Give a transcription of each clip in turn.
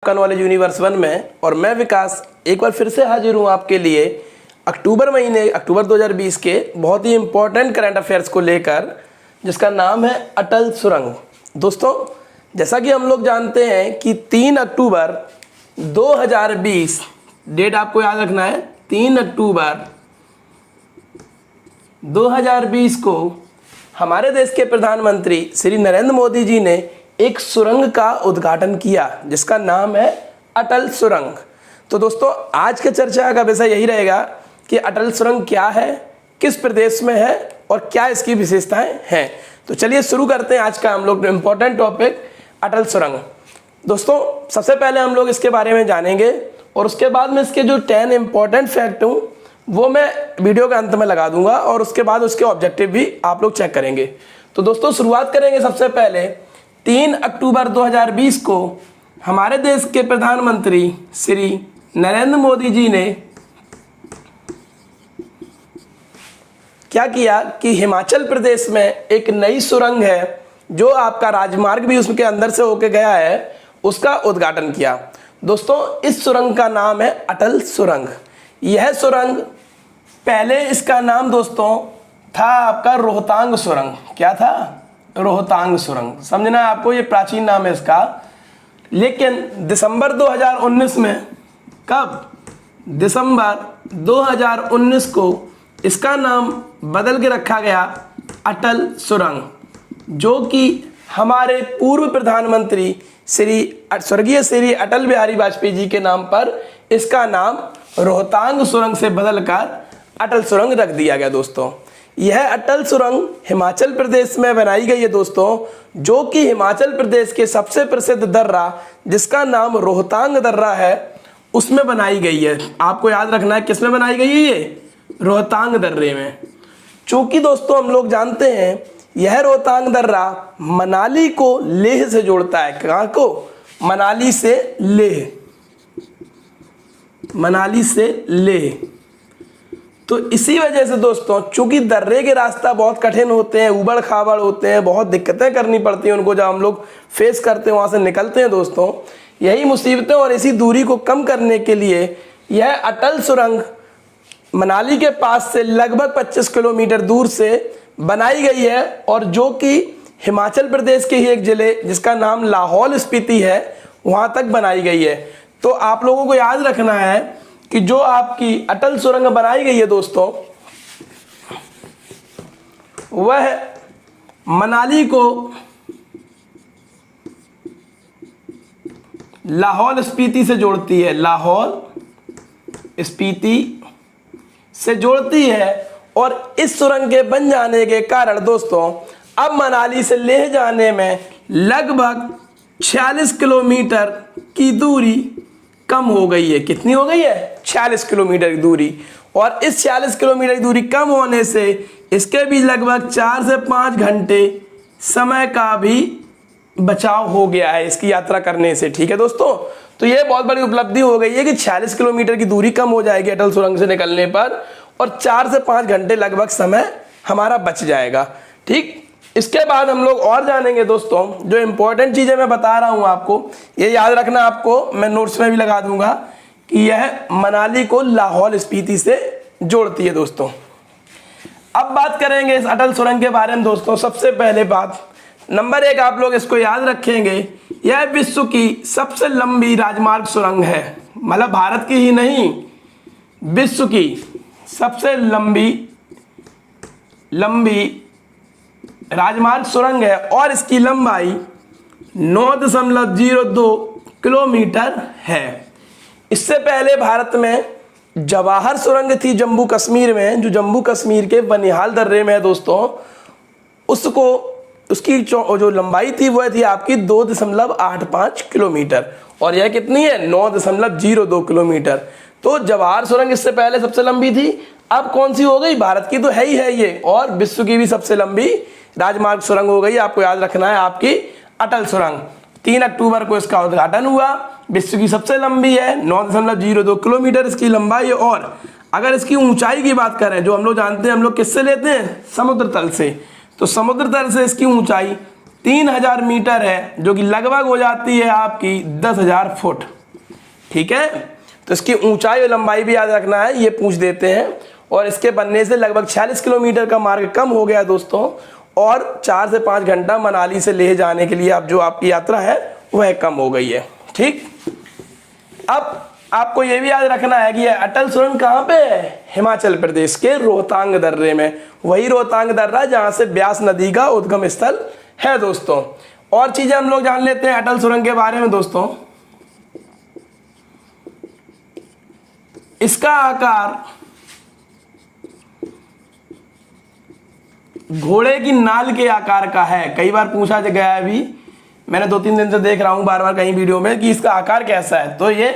आपका knowledge universe 1 में। और मैं विकास एक बार फिर से हाजिर हूँ आपके लिए अक्टूबर 2020 के बहुत ही इंपॉर्टेंट करंट अफेयर्स को लेकर, जिसका नाम है अटल सुरंग। दोस्तों, जैसा कि हम लोग जानते हैं कि 3 अक्टूबर 2020 डेट आपको याद रखना है। 3 अक्टूबर 2020 को हमारे देश के प्रधानमंत्री श्री नरेंद्र मोदी जी ने एक सुरंग का उद्घाटन किया, जिसका नाम है अटल सुरंग। तो दोस्तों, आज के चर्चा का विषय यही रहेगा कि अटल सुरंग क्या है, किस प्रदेश में है और क्या इसकी विशेषताएं हैं। तो चलिए शुरू करते हैं आज का हम लोग इम्पोर्टेंट टॉपिक अटल सुरंग। दोस्तों, सबसे पहले हम लोग इसके बारे में जानेंगे और उसके बाद में इसके जो 10 इंपॉर्टेंट फैक्ट हूँ वो मैं वीडियो के अंत में लगा दूंगा और उसके बाद उसके ऑब्जेक्टिव भी आप लोग चेक करेंगे। तो दोस्तों, शुरुआत करेंगे सबसे पहले 3 अक्टूबर 2020 को हमारे देश के प्रधानमंत्री श्री नरेंद्र मोदी जी ने क्या किया कि हिमाचल प्रदेश में एक नई सुरंग है जो आपका राजमार्ग भी उसके अंदर से होके गया है, उसका उद्घाटन किया। दोस्तों, इस सुरंग का नाम है अटल सुरंग। यह सुरंग पहले इसका नाम दोस्तों था आपका रोहतांग सुरंग। क्या था? रोहतांग सुरंग। समझना है आपको, ये प्राचीन नाम है इसका। लेकिन दिसंबर 2019 में, कब? दिसंबर 2019 को इसका नाम बदल के रखा गया अटल सुरंग, जो कि हमारे पूर्व प्रधानमंत्री स्वर्गीय श्री अटल बिहारी वाजपेयी जी के नाम पर इसका नाम रोहतांग सुरंग से बदलकर अटल सुरंग रख दिया गया। दोस्तों, यह अटल सुरंग हिमाचल प्रदेश में बनाई गई है दोस्तों, जो कि हिमाचल प्रदेश के सबसे प्रसिद्ध दर्रा जिसका नाम रोहतांग दर्रा है उसमें बनाई गई है। आपको याद रखना है किसमें बनाई गई है, ये रोहतांग दर्रे में। चूंकि दोस्तों हम लोग जानते हैं यह रोहतांग दर्रा मनाली को लेह से जोड़ता है। कहाँ को? मनाली से लेह। मनाली से लेह। तो इसी वजह से दोस्तों, चूंकि दर्रे के रास्ता बहुत कठिन होते हैं, उबड़ खाबड़ होते हैं, बहुत दिक्कतें करनी पड़ती हैं उनको, जब हम लोग फेस करते हैं वहाँ से निकलते हैं दोस्तों, यही मुसीबतें और इसी दूरी को कम करने के लिए यह अटल सुरंग मनाली के पास से लगभग 25 किलोमीटर दूर से बनाई गई है, और जो कि हिमाचल प्रदेश के ही एक जिले जिसका नाम लाहौल स्पीति है वहाँ तक बनाई गई है। तो आप लोगों को याद रखना है कि जो आपकी अटल सुरंग बनाई गई है दोस्तों, वह मनाली को लाहौल स्पीति से जोड़ती है। लाहौल स्पीति से जोड़ती है, और इस सुरंग के बन जाने के कारण दोस्तों अब मनाली से लेह जाने में लगभग 46 किलोमीटर की दूरी कम हो गई है। कितनी हो गई है? 46 किलोमीटर की दूरी। और इस 46 किलोमीटर की दूरी कम होने से इसके भी लगभग 4 से 5 घंटे समय का भी बचाव हो गया है इसकी यात्रा करने से। ठीक है दोस्तों, तो ये बहुत बड़ी उपलब्धि हो गई है कि 46 किलोमीटर की दूरी कम हो जाएगी अटल सुरंग से निकलने पर, और 4 से 5 घंटे लगभग समय हमारा बच जाएगा। ठीक, इसके बाद हम लोग और जानेंगे दोस्तों, जो इंपॉर्टेंट चीजें मैं बता रहा हूं आपको, ये याद रखना आपको, मैं नोट्स में भी लगा दूंगा कि यह मनाली को लाहौल स्पीति से जोड़ती है दोस्तों। अब बात करेंगे इस अटल सुरंग के बारे में दोस्तों। सबसे पहले बात नंबर 1, आप लोग इसको याद रखेंगे, यह विश्व की सबसे लंबी राजमार्ग सुरंग है। मतलब भारत की ही नहीं, विश्व की सबसे लंबी राजमार्ग सुरंग है, और इसकी लंबाई 9.02 किलोमीटर है। इससे पहले भारत में जवाहर सुरंग थी जम्मू कश्मीर में, जो जम्मू कश्मीर के बनिहाल दर्रे में है दोस्तों। उसकी जो लंबाई थी वह थी आपकी 2.85 किलोमीटर, और यह कितनी है? 9.02 किलोमीटर। तो जवाहर सुरंग इससे पहले सबसे लंबी थी। अब कौन सी हो गई? भारत की तो है ही है ये, और विश्व की भी सबसे लंबी राजमार्ग सुरंग हो गई। आपको याद रखना है आपकी अटल सुरंग। 3 अक्टूबर को इसका उद्घाटन हुआ। विश्व की सबसे लंबी है, 9.02 किलोमीटर इसकी लंबाई है। और अगर इसकी ऊंचाई की बात करें, जो हम लोग जानते हैं, हम लोग किससे लेते हैं? समुद्र तल से। तो समुद्र तल से इसकी ऊंचाई 3000 मीटर है, जो कि लगभग हो जाती है आपकी 10,000 फुट। ठीक है। तो इसकी ऊंचाई और लंबाई भी याद रखना है, ये पूछ देते हैं। और इसके बनने से लगभग 46 किलोमीटर का मार्ग कम हो गया दोस्तों, और 4 से 5 घंटा मनाली से लेह जाने के लिए अब जो आपकी यात्रा है वह कम हो गई है। ठीक, अब आपको यह भी याद रखना है कि यह अटल सुरंग कहाँ पे है? हिमाचल प्रदेश के रोहतांग दर्रे में। वही रोहतांग दर्रा जहां से ब्यास नदी का उद्गम स्थल है दोस्तों। और चीजें हम लोग जान लेते हैं अटल सुरंग के बारे में दोस्तों। इसका आकार घोड़े की नाल के आकार का है। कई बार पूछा गया है, अभी मैंने 2-3 दिन से देख रहा हूं बार बार कहीं वीडियो में कि इसका आकार कैसा है, तो ये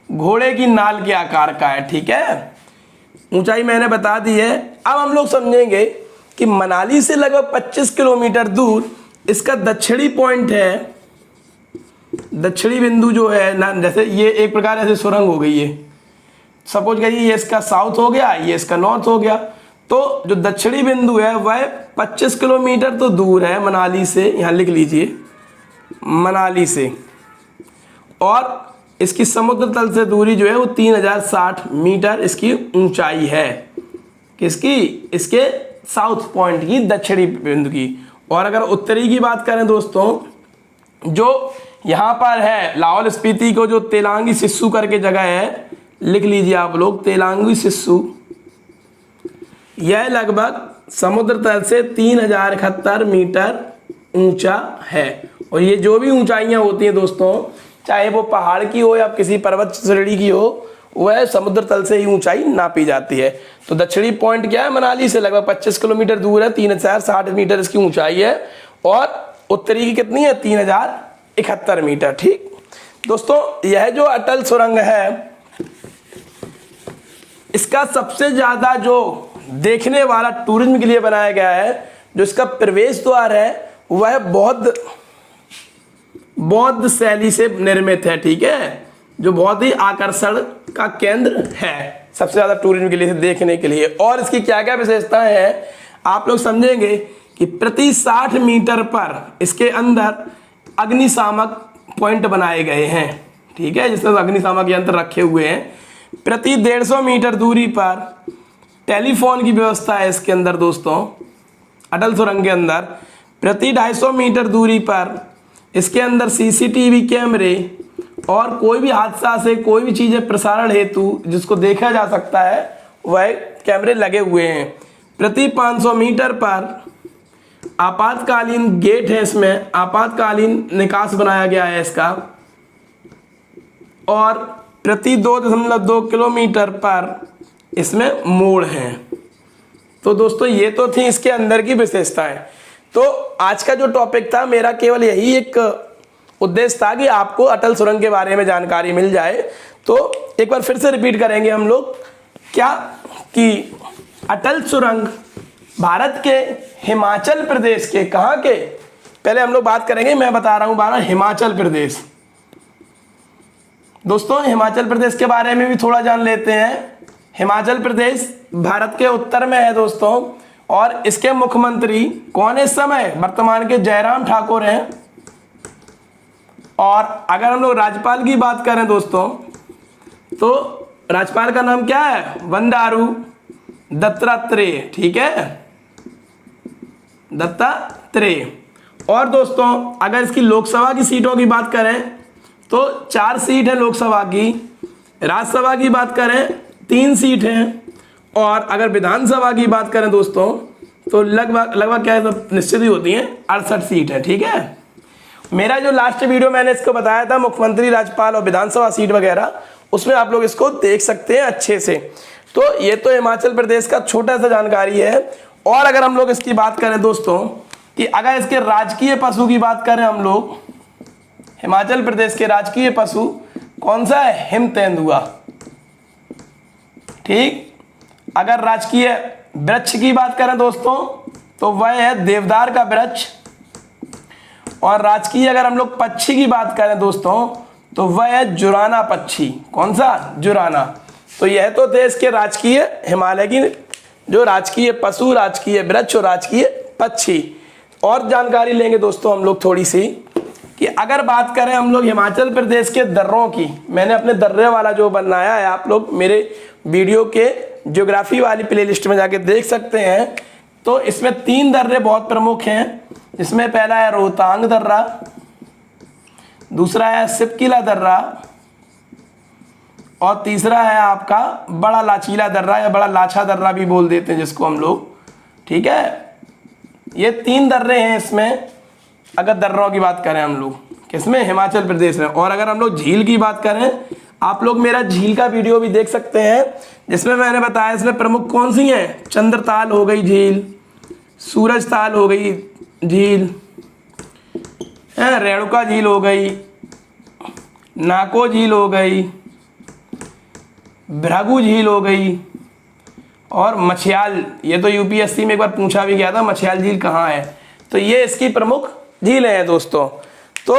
घोड़े की नाल के आकार का है। ठीक है, ऊंचाई मैंने बता दी है। अब हम लोग समझेंगे कि मनाली से लगभग 25 किलोमीटर दूर इसका दक्षिणी पॉइंट है। दक्षिणी बिंदु जो है ना, जैसे ये एक प्रकार ऐसे सुरंग हो गई है, सपोज करिए ये इसका साउथ हो गया, ये इसका नॉर्थ हो गया। तो जो दक्षिणी बिंदु है वह 25 किलोमीटर तो दूर है मनाली से, यहां लिख लीजिए मनाली से। और इसकी समुद्र तल से दूरी जो है वो 3060 मीटर इसकी ऊंचाई है। किसकी? इसके साउथ पॉइंट की, दक्षिणी बिंदु की। और अगर उत्तरी की बात करें दोस्तों, जो यहाँ पर है लाहौल स्पीति को जो तेलांगी सिस्सू करके जगह है, लिख लीजिए आप लोग तेलांगी सिस्सू, यह लगभग समुद्र तल से 3071 मीटर ऊंचा है। और ये जो भी ऊंचाइयां होती हैं दोस्तों, चाहे वो पहाड़ की हो या किसी पर्वत श्रेणी की हो, वह समुद्र तल से ही ऊंचाई नापी जाती है। तो दक्षिणी पॉइंट क्या है? मनाली से लगभग 25 किलोमीटर दूर है, 3060 मीटर इसकी ऊंचाई है। और उत्तरी की कितनी है? 3071 मीटर। ठीक दोस्तों, यह जो अटल सुरंग है, इसका सबसे ज्यादा जो देखने वाला टूरिज्म के लिए बनाया गया है, जो इसका प्रवेश द्वार है वह बौद्ध शैली से निर्मित है। ठीक है, जो बहुत ही आकर्षण का केंद्र है सबसे ज्यादा टूरिज्म के लिए, देखने के लिए। और इसकी क्या क्या विशेषताएं हैं आप लोग समझेंगे कि प्रति 60 मीटर पर इसके अंदर अग्निशामक पॉइंट बनाए गए हैं। ठीक है, जिसमें अग्निशामक यंत्र रखे हुए हैं। प्रति 150 मीटर दूरी पर टेलीफोन की व्यवस्था है इसके अंदर दोस्तों, अटल सुरंग के अंदर। प्रति 250 मीटर दूरी पर इसके अंदर सीसीटीवी कैमरे और कोई भी हादसा से कोई भी चीजें प्रसारण हेतु जिसको देखा जा सकता है वह कैमरे लगे हुए हैं। प्रति 500 मीटर पर आपातकालीन गेट है, इसमें आपातकालीन निकास बनाया गया है इसका। और प्रति 2.2 किलोमीटर पर इसमें मोड़ हैं। तो दोस्तों ये तो थी इसके अंदर की विशेषताएं। तो आज का जो टॉपिक था मेरा केवल यही एक उद्देश्य था कि आपको अटल सुरंग के बारे में जानकारी मिल जाए। तो एक बार फिर से रिपीट करेंगे हम लोग क्या कि अटल सुरंग भारत के हिमाचल प्रदेश के, कहाँ के? पहले हम लोग बात करेंगे, मैं बता रहा हूं बारह, हिमाचल प्रदेश। दोस्तों हिमाचल प्रदेश के बारे में भी थोड़ा जान लेते हैं। हिमाचल प्रदेश भारत के उत्तर में है दोस्तों, और इसके मुख्यमंत्री कौन है इस समय? वर्तमान के जयराम ठाकुर हैं। और अगर हम लोग राज्यपाल की बात करें दोस्तों, तो राज्यपाल का नाम क्या है? बंडारू दत्तात्रेय। ठीक है, दत्तात्रेय। और दोस्तों अगर इसकी लोकसभा की सीटों की बात करें तो 4 सीट है लोकसभा की। राज्यसभा की बात करें 3 सीट हैं। और अगर विधानसभा की बात करें दोस्तों तो लगभग क्या है, तो निश्चित ही होती हैं 68 सीट है। ठीक है, मेरा जो लास्ट वीडियो मैंने इसको बताया था मुख्यमंत्री, राज्यपाल और विधानसभा सीट वगैरह, उसमें आप लोग इसको देख सकते हैं अच्छे से। तो ये तो हिमाचल प्रदेश का छोटा सा जानकारी है। और अगर हम लोग इसकी बात करें दोस्तों कि अगर इसके राजकीय पशु की बात करें हम लोग, हिमाचल प्रदेश के राजकीय पशु कौन सा है? हिम तेंदुआ। ठीक, अगर राजकीय वृक्ष की बात करें दोस्तों तो वह है देवदार का वृक्ष। और राजकीय अगर हम लोग पक्षी की बात करें दोस्तों तो वह है जुराना पक्षी। कौन सा? जुराना। तो यह तो थे इसके राजकीय हिमालय की जो राजकीय पशु, राजकीय वृक्ष और राजकीय पक्षी। और जानकारी लेंगे दोस्तों हम लोग थोड़ी सी कि अगर बात करें हम लोग हिमाचल प्रदेश के दर्रों की, मैंने अपने दर्रे वाला जो बनाया है, आप लोग मेरे वीडियो के ज्योग्राफी वाली प्लेलिस्ट में जाके देख सकते हैं। तो इसमें 3 दर्रे बहुत प्रमुख हैं। इसमें पहला है रोहतांग दर्रा, दूसरा है सिपकिला दर्रा और तीसरा है आपका बड़ा लाचीला दर्रा या बड़ा लाछा दर्रा भी बोल देते हैं जिसको हम लोग, ठीक है। ये 3 दर्रे हैं इसमें, अगर दर्रों की बात करें हम लोग किसमें, हिमाचल प्रदेश में। और अगर हम लोग झील की बात करें, आप लोग मेरा झील का वीडियो भी देख सकते हैं जिसमें मैंने बताया इसमें प्रमुख कौन सी हैं। चंद्रताल हो गई झील, सूरजताल हो गई झील, रेणुका झील हो गई, नाको झील हो गई, भृगु झील हो गई और मछयाल। ये तो यूपीएससी में एक बार पूछा भी गया था, मछयाल झील कहाँ है। तो ये इसकी प्रमुख झीलें हैं दोस्तों। तो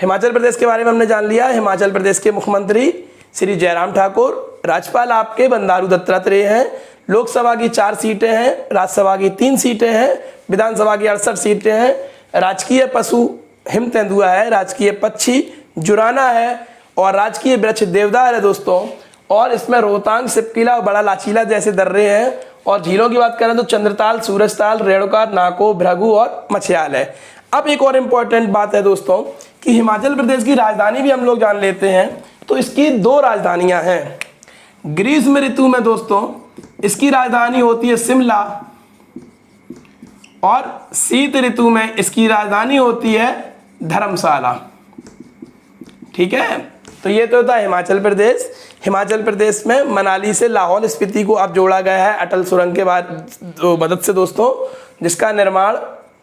हिमाचल प्रदेश के बारे में हमने जान लिया। हिमाचल प्रदेश के मुख्यमंत्री श्री जयराम ठाकुर, राज्यपाल आपके बंडारू दत्तात्रेय हैं, लोकसभा की 4 सीटें हैं, राज्यसभा की 3 सीटें हैं, विधानसभा की 68 सीटें हैं। राजकीय पशु हिम तेंदुआ है, राजकीय पक्षी जुराना है और राजकीय वृक्ष देवदार है दोस्तों। और इसमें रोहतांग, सिपकिला और बड़ा लाचीला जैसे दर्रे हैं। और झीलों की बात करें तो चंद्रताल, सूरजताल, रेणुका, नाको, भृगु और मछयाल है। अब एक और इम्पोर्टेंट बात है दोस्तों कि हिमाचल प्रदेश की राजधानी भी हम लोग जान लेते हैं। तो इसकी 2 राजधानियां हैं। ग्रीष्म ऋतु में दोस्तों इसकी राजधानी होती है शिमला और शीत ऋतु में इसकी राजधानी होती है धर्मशाला, ठीक है। तो ये तो था हिमाचल प्रदेश। हिमाचल प्रदेश में मनाली से लाहौल स्पीति को अब जोड़ा गया है अटल सुरंग के बाद मदद से दोस्तों, जिसका निर्माण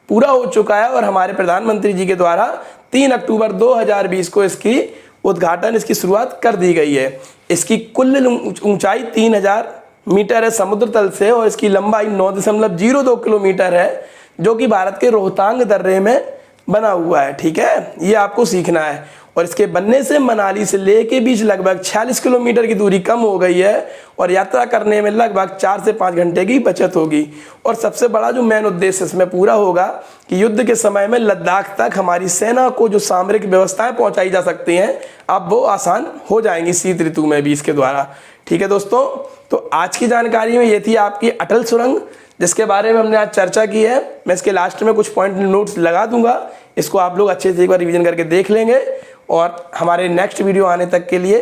पूरा हो चुका है और हमारे प्रधानमंत्री जी के द्वारा 3 अक्टूबर 2020 को इसकी उद्घाटन, इसकी शुरुआत कर दी गई है। इसकी कुल ऊंचाई 3000 मीटर है समुद्र तल से और इसकी लंबाई 9.02 किलोमीटर है, जो कि भारत के रोहतांग दर्रे में बना हुआ है, ठीक है। ये आपको सीखना है। और इसके बनने से मनाली से लेह के बीच लगभग 46 किलोमीटर की दूरी कम हो गई है और यात्रा करने में लगभग 4 से 5 घंटे की बचत होगी। और सबसे बड़ा जो मेन उद्देश्य इसमें पूरा होगा कि युद्ध के समय में लद्दाख तक हमारी सेना को जो सामरिक व्यवस्थाएं पहुंचाई जा सकती हैं, अब वो आसान हो जाएंगी शीत ऋतु में भी इसके द्वारा, ठीक है दोस्तों। तो आज की जानकारी में ये थी आपकी अटल सुरंग, जिसके बारे में हमने आज चर्चा की है। मैं इसके लास्ट में कुछ पॉइंट नोट्स लगा दूंगा, इसको आप लोग अच्छे से एक बार रिवीजन करके देख लेंगे। और हमारे नेक्स्ट वीडियो आने तक के लिए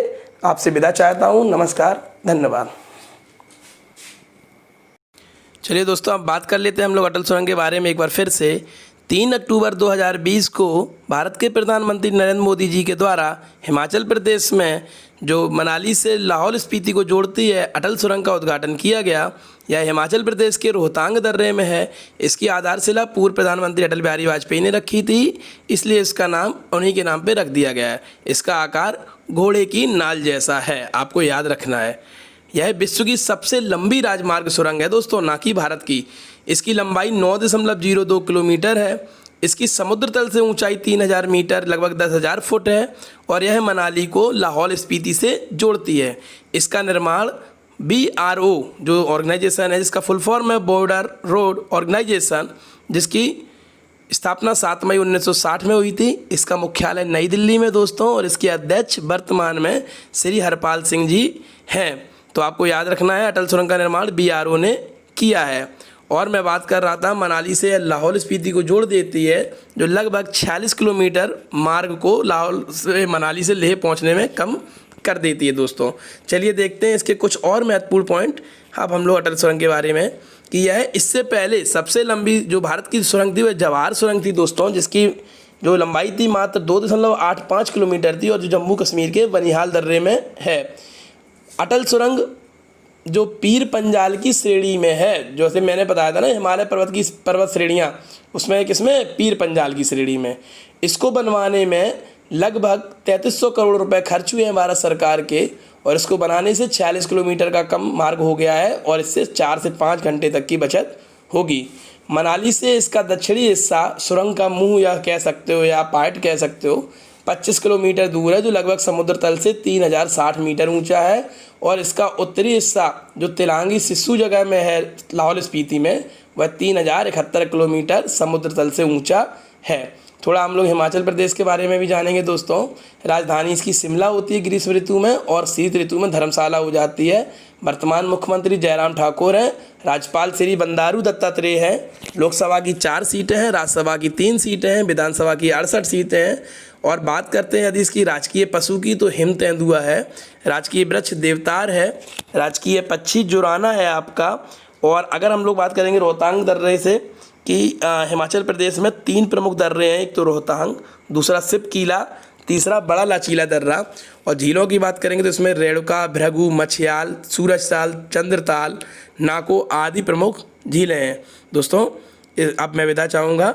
आपसे विदा चाहता हूँ। नमस्कार, धन्यवाद। चलिए दोस्तों, अब बात कर लेते हैं हम लोग अटल सुरंग के बारे में एक बार फिर से। 3 अक्टूबर 2020 को भारत के प्रधानमंत्री नरेंद्र मोदी जी के द्वारा हिमाचल प्रदेश में जो मनाली से लाहौल स्पीति को जोड़ती है अटल सुरंग का उद्घाटन किया गया। यह हिमाचल प्रदेश के रोहतांग दर्रे में है। इसकी आधारशिला पूर्व प्रधानमंत्री अटल बिहारी वाजपेयी ने रखी थी, इसलिए इसका नाम उन्हीं के नाम पे रख दिया गया है। इसका आकार घोड़े की नाल जैसा है, आपको याद रखना है। यह विश्व की सबसे लंबी राजमार्ग सुरंग है दोस्तों, ना कि भारत की। इसकी लंबाई 9.02 किलोमीटर है। इसकी समुद्र तल से ऊंचाई 3000 मीटर लगभग 10,000 फुट है और यह मनाली को लाहौल स्पीति से जोड़ती है। इसका निर्माण BRO जो ऑर्गेनाइजेशन है, जिसका फुल फॉर्म है बॉर्डर रोड ऑर्गेनाइजेशन, जिसकी स्थापना 7 मई 1960 में हुई थी। इसका मुख्यालय नई दिल्ली में दोस्तों और इसके अध्यक्ष वर्तमान में श्री हरपाल सिंह जी हैं। तो आपको याद रखना है अटल सुरंग का निर्माण BRO ने किया है। और मैं बात कर रहा था मनाली से लाहौल स्पीति को जोड़ देती है, जो लगभग 46 किलोमीटर मार्ग को लाहौल से मनाली से लेह पहुंचने में कम कर देती है दोस्तों। चलिए देखते हैं इसके कुछ और महत्वपूर्ण पॉइंट अब हम लोग अटल सुरंग के बारे में, कि यह इससे पहले सबसे लंबी जो भारत की सुरंग थी वह जवाहर सुरंग थी दोस्तों, जिसकी जो लंबाई थी मात्र 2.85 किलोमीटर थी और जो जम्मू कश्मीर के बनिहाल दर्रे में है। अटल सुरंग जो पीर पंजाल की श्रेणी में है, जैसे मैंने बताया था ना हिमालय पर्वत की पर्वत श्रेणियाँ, उसमें किसमें, पीर पंजाल की श्रेणी में। इसको बनवाने में लगभग 3300 करोड़ रुपए खर्च हुए हैं भारत सरकार के और इसको बनाने से 46 किलोमीटर का कम मार्ग हो गया है और इससे 4 से 5 घंटे तक की बचत होगी। मनाली से इसका दक्षिणी हिस्सा सुरंग का मुंह या कह सकते हो या पार्ट कह सकते हो 25 किलोमीटर दूर है, जो लगभग समुद्र तल से 3060 मीटर ऊंचा है। और इसका उत्तरी हिस्सा जो तिलांगी सिस्सू जगह में है लाहौल स्पीति में, वह 3071 किलोमीटर समुद्र तल से ऊंचा है। थोड़ा हम लोग हिमाचल प्रदेश के बारे में भी जानेंगे दोस्तों। राजधानी इसकी शिमला होती है ग्रीष्म ऋतु में, और शीत ऋतु में धर्मशाला हो जाती है। वर्तमान मुख्यमंत्री जयराम ठाकुर हैं। राज्यपाल श्री बंडारू दत्तात्रेय हैं। लोकसभा की 4 सीटें हैं, राज्यसभा की 3 सीटें हैं, विधानसभा की 68 सीटें हैं। और बात करते हैं यदि इसकी राजकीय पशु की, तो हिम तेंदुआ है। राजकीय वृक्ष देवदार है। राजकीय पक्षी जुराना है आपका। और अगर हम लोग बात करेंगे रोहतांग दर्रे से, कि हिमाचल प्रदेश में 3 प्रमुख दर्रे हैं, एक तो रोहतांग, दूसरा सिप कीला, तीसरा बड़ा लाचीला दर्रा। और झीलों की बात करेंगे तो इसमें रेणुका, भृगु, मछयाल, सूरजताल, चंद्रताल, नाको आदि प्रमुख झीलें हैं। दोस्तों अब मैं विदा चाहूँगा।